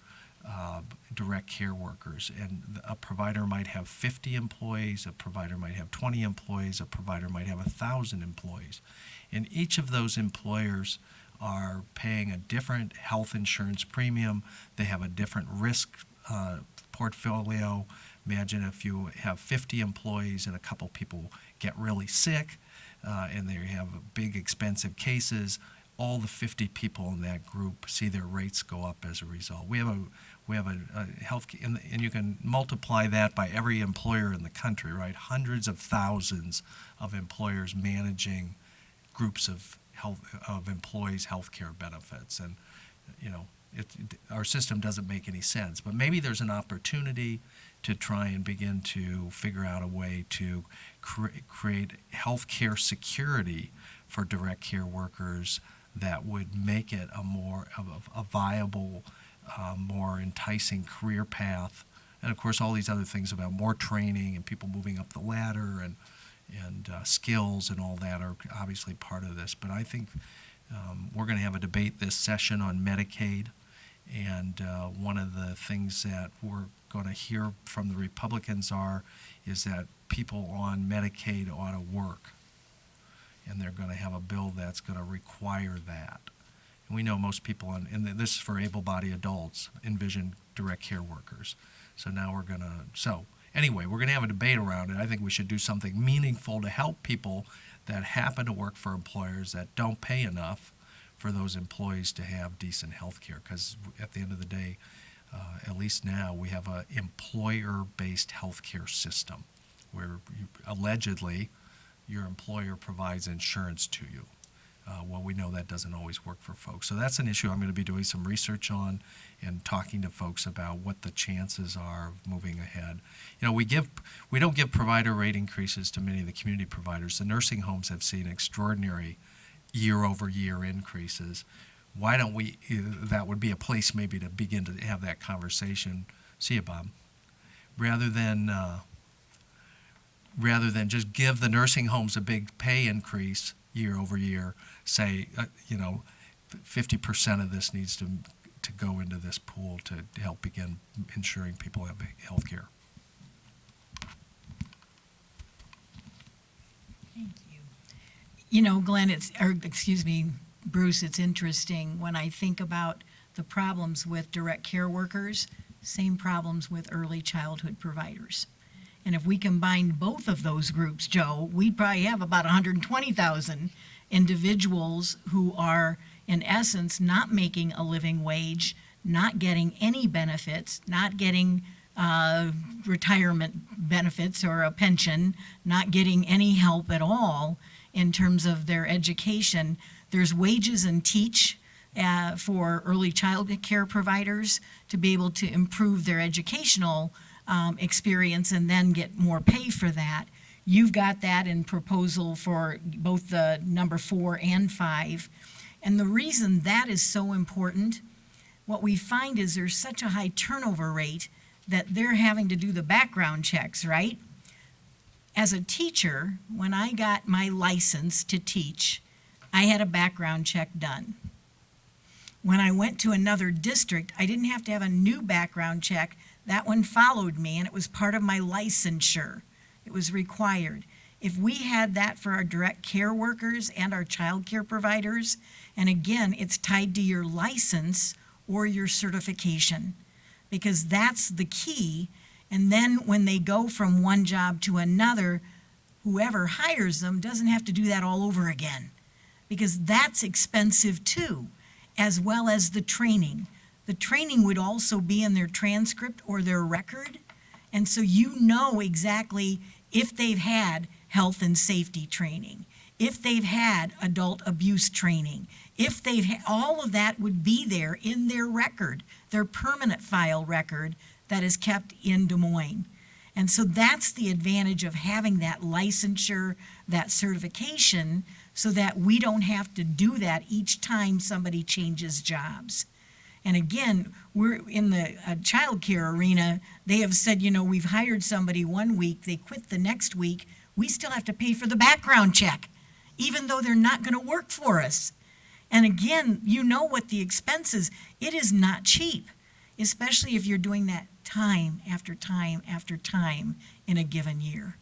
direct care workers. And a provider might have 50 employees, a provider might have 20 employees, a provider might have 1,000 employees. And each of those employers are paying a different health insurance premium. They have a different risk portfolio. Imagine if you have 50 employees and a couple people get really sick and they have big expensive cases. All the 50 people in that group see their rates go up as a result. We have a health, and you can multiply that by every employer in the country, right? Hundreds of thousands of employers managing groups of employees' health care benefits, and our system doesn't make any sense. But maybe there's an opportunity to try and begin to figure out a way to create health care security for direct care workers that would make it a viable, more enticing career path. And of course, all these other things about more training and people moving up the ladder and skills and all that are obviously part of this. But I think we're going to have a debate this session on Medicaid. And one of the things that we're going to hear from the Republicans is that people on Medicaid ought to work. And they're going to have a bill that's going to require that. And we know most people and this is for able-bodied adults, envision direct care workers. So now we're going to, anyway, we're going to have a debate around it. I think we should do something meaningful to help people that happen to work for employers that don't pay enough for those employees to have decent health care. Because at the end of the day, at least now, we have an employer-based health care system where allegedly your employer provides insurance to you. Well, we know that doesn't always work for folks. So that's an issue I'm going to be doing some research on and talking to folks about what the chances are of moving ahead. We don't give provider rate increases to many of the community providers. The nursing homes have seen extraordinary year-over-year increases. Why don't we, that would be a place maybe to begin to have that conversation. See you, Bob. Rather than just give the nursing homes a big pay increase year over year, say, 50% of this needs to go into this pool to help begin ensuring people have health care. Thank you. Glenn, Bruce, it's interesting when I think about the problems with direct care workers, same problems with early childhood providers. And if we combine both of those groups, Joe, we'd probably have about 120,000 individuals who are, in essence, not making a living wage, not getting any benefits, not getting retirement benefits or a pension, not getting any help at all in terms of their education. There's wages and teach for early child care providers to be able to improve their educational experience and then get more pay for that. You've got that in proposal for both the number 4 and 5. And the reason that is so important, what we find is there's such a high turnover rate that they're having to do the background checks, right? As a teacher, when I got my license to teach, I had a background check done. When I went to another district, I didn't have to have a new background check. That one followed me, and it was part of my licensure. It was required. If we had that for our direct care workers and our child care providers, and again, it's tied to your license or your certification, because that's the key. And then when they go from one job to another, whoever hires them doesn't have to do that all over again, because that's expensive too, as well as the training. The training would also be in their transcript or their record, and so you know exactly if they've had health and safety training, if they've had adult abuse training, if they've all of that would be there in their record, their permanent file record that is kept in Des Moines. And so that's the advantage of having that licensure, that certification, so that we don't have to do that each time somebody changes jobs. And again, we're in the childcare arena. They have said, we've hired somebody one week, they quit the next week. We still have to pay for the background check, even though they're not going to work for us. And again, what the expense is. It is not cheap, especially if you're doing that time after time after time in a given year.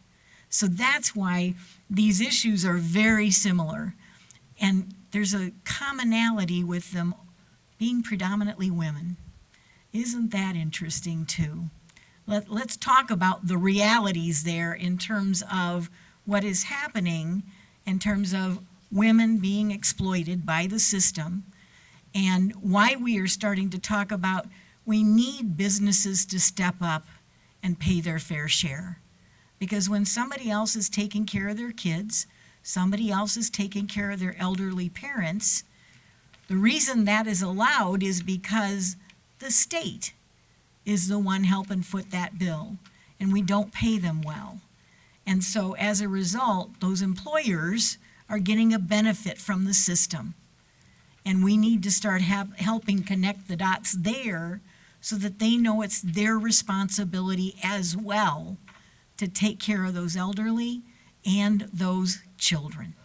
So that's why these issues are very similar. And there's a commonality with them being predominantly women. Isn't that interesting too? Let's talk about the realities there in terms of what is happening in terms of women being exploited by the system, and why we are starting to talk about we need businesses to step up and pay their fair share. Because when somebody else is taking care of their kids, somebody else is taking care of their elderly parents, the reason that is allowed is because the state is the one helping foot that bill, and we don't pay them well. And so as a result, those employers are getting a benefit from the system. And we need to start helping connect the dots there so that they know it's their responsibility as well to take care of those elderly and those children.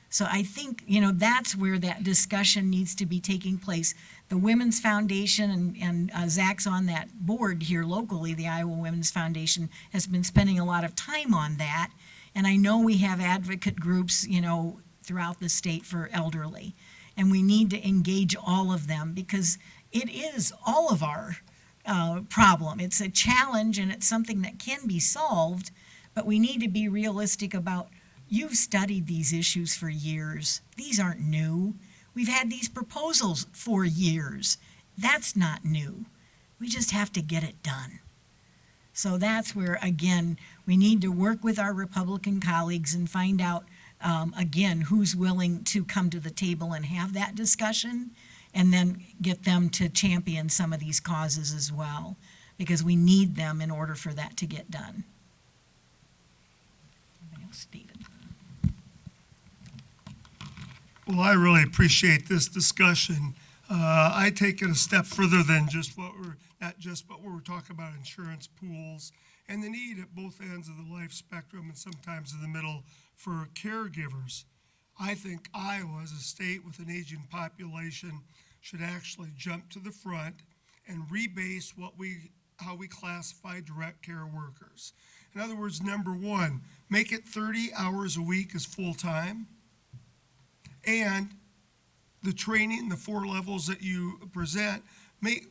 So I think, that's where that discussion needs to be taking place. The Women's Foundation, and Zach's on that board here locally, the Iowa Women's Foundation, has been spending a lot of time on that. And I know we have advocate groups, throughout the state for elderly. And we need to engage all of them because it is all of our problem. It's a challenge and it's something that can be solved, but we need to be realistic about, you've studied these issues for years. These aren't new. We've had these proposals for years. That's not new. We just have to get it done. So that's where, again, we need to work with our Republican colleagues and find out, again, who's willing to come to the table and have that discussion, and then get them to champion some of these causes as well, because we need them in order for that to get done. Anybody else, David? Well, I really appreciate this discussion. I take it a step further than what we're talking about insurance pools and the need at both ends of the life spectrum and sometimes in the middle for caregivers. I think Iowa, as a state with an aging population, should actually jump to the front and rebase how we classify direct care workers. In other words, number one, make it 30 hours a week as full-time, and the training, the 4 levels that you present, we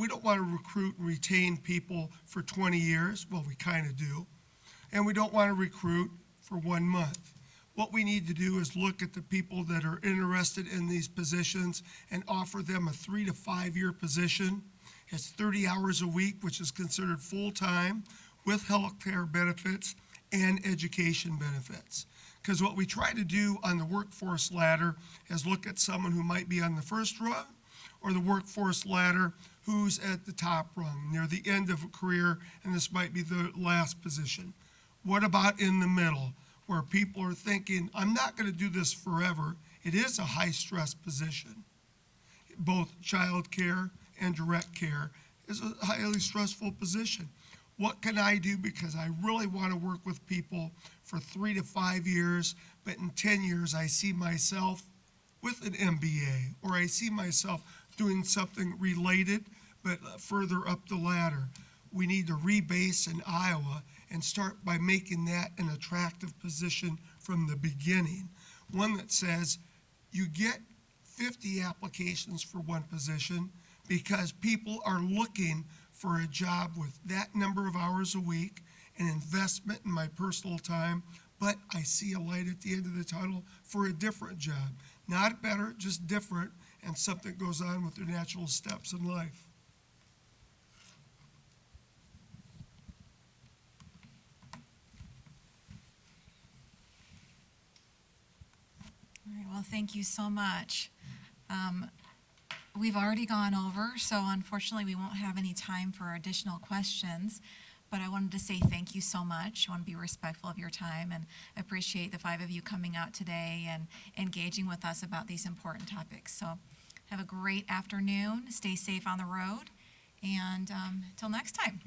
don't want to recruit and retain people for 20 years. Well, we kind of do. And we don't want to recruit for 1 month. What we need to do is look at the people that are interested in these positions and offer them a 3 to 5 year position. It's 30 hours a week, which is considered full-time, with health care benefits and education benefits. Because what we try to do on the workforce ladder is look at someone who might be on the first rung or the workforce ladder who's at the top rung, near the end of a career, and this might be the last position. What about in the middle, where people are thinking, I'm not going to do this forever? It is a high-stress position. Both child care and direct care is a highly stressful position. What can I do because I really want to work with people for 3 to 5 years, but in 10 years I see myself with an MBA, or I see myself doing something related, but further up the ladder. We need to rebase in Iowa and start by making that an attractive position from the beginning. One that says you get 50 applications for one position because people are looking for a job with that number of hours a week, an investment in my personal time, but I see a light at the end of the tunnel for a different job. Not better, just different, and something goes on with their natural steps in life. All right, well, thank you so much. We've already gone over, so unfortunately we won't have any time for additional questions. but I wanted to say thank you so much. I want to be respectful of your time and appreciate the 5 of you coming out today and engaging with us about these important topics. So have a great afternoon. Stay safe on the road. And until next time.